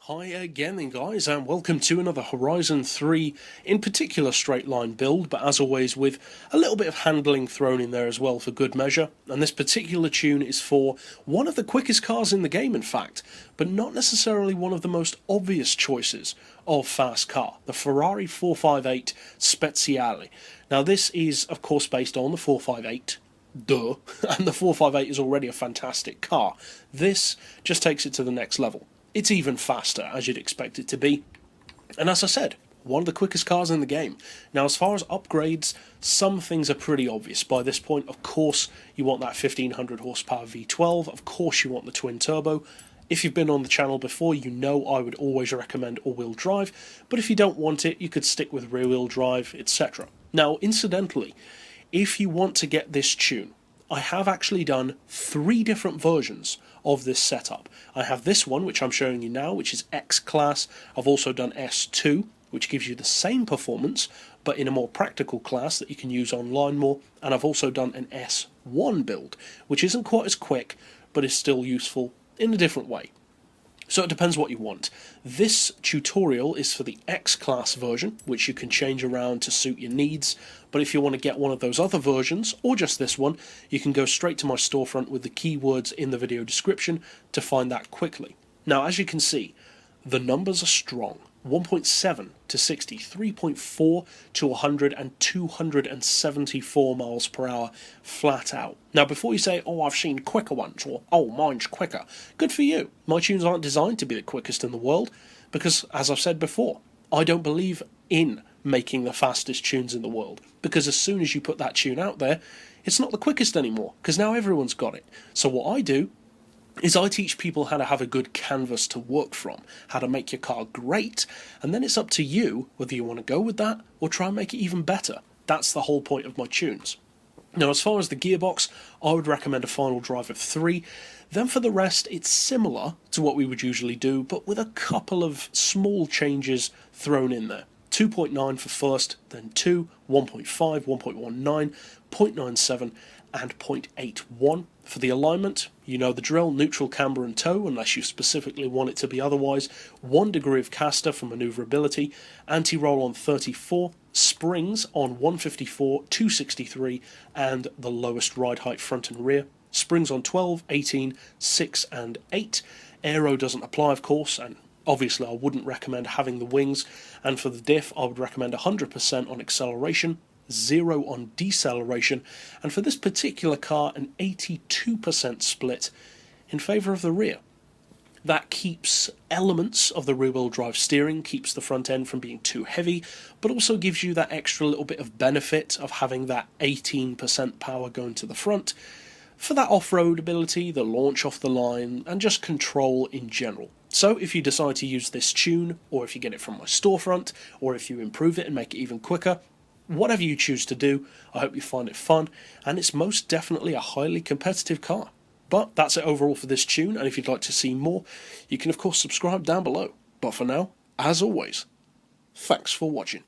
Hi again then guys, and welcome to another Horizon 3, in particular straight line build, but as always with a little bit of handling thrown in there as well for good measure. And this particular tune is for one of the quickest cars in the game in fact, but not necessarily one of the most obvious choices of fast car, the Ferrari 458 Speciale. Now this is of course based on the 458, duh, and the 458 is already a fantastic car. This just takes it to the next level. It's even faster, as you'd expect it to be. And as I said, one of the quickest cars in the game. Now, as far as upgrades, some things are pretty obvious by this point. Of course, you want that 1500 horsepower V12. Of course, you want the twin turbo. If you've been on the channel before, you know I would always recommend all-wheel drive. But if you don't want it, you could stick with rear-wheel drive, etc. Now, incidentally, if you want to get this tune, I have actually done 3 different versions of this setup. I have this one, which I'm showing you now, which is X class. I've also done S2, which gives you the same performance, but in a more practical class that you can use online more. And I've also done an S1 build, which isn't quite as quick, but is still useful in a different way. So it depends what you want. This tutorial is for the X-Class version, which you can change around to suit your needs, but if you want to get one of those other versions, or just this one, you can go straight to my storefront with the keywords in the video description to find that quickly. Now, as you can see, the numbers are strong. 1.7 to 60, 3.4 to 100 and 274 miles per hour flat out. Now before you say, oh I've seen quicker ones, or oh mine's quicker, good for you. My tunes aren't designed to be the quickest in the world because, as I've said before, I don't believe in making the fastest tunes in the world, because as soon as you put that tune out there, it's not the quickest anymore because now everyone's got it. So what I do is I teach people how to have a good canvas to work from, how to make your car great, and then it's up to you whether you want to go with that or try and make it even better. That's the whole point of my tunes. Now, as far as the gearbox, I would recommend a final drive of 3. Then for the rest, it's similar to what we would usually do, but with a couple of small changes thrown in there. 2.9 for first, then 2, 1.5, 1.19, 0.97, and 0.81. For the alignment, you know the drill, neutral, camber and toe, unless you specifically want it to be otherwise, 1 degree of caster for manoeuvrability, anti-roll on 34, springs on 154, 263, and the lowest ride height front and rear, springs on 12, 18, 6 and 8, aero doesn't apply of course, and obviously I wouldn't recommend having the wings, and for the diff I would recommend 100% on acceleration, 0 on deceleration, and for this particular car an 82% split in favour of the rear. That keeps elements of the rear-wheel drive steering, keeps the front end from being too heavy, but also gives you that extra little bit of benefit of having that 18% power going to the front for that off-road ability, the launch off the line, and just control in general. So if you decide to use this tune, or if you get it from my storefront, or if you improve it and make it even quicker, whatever you choose to do, I hope you find it fun, and it's most definitely a highly competitive car. But that's it overall for this tune, and if you'd like to see more, you can of course subscribe down below. But for now, as always, thanks for watching.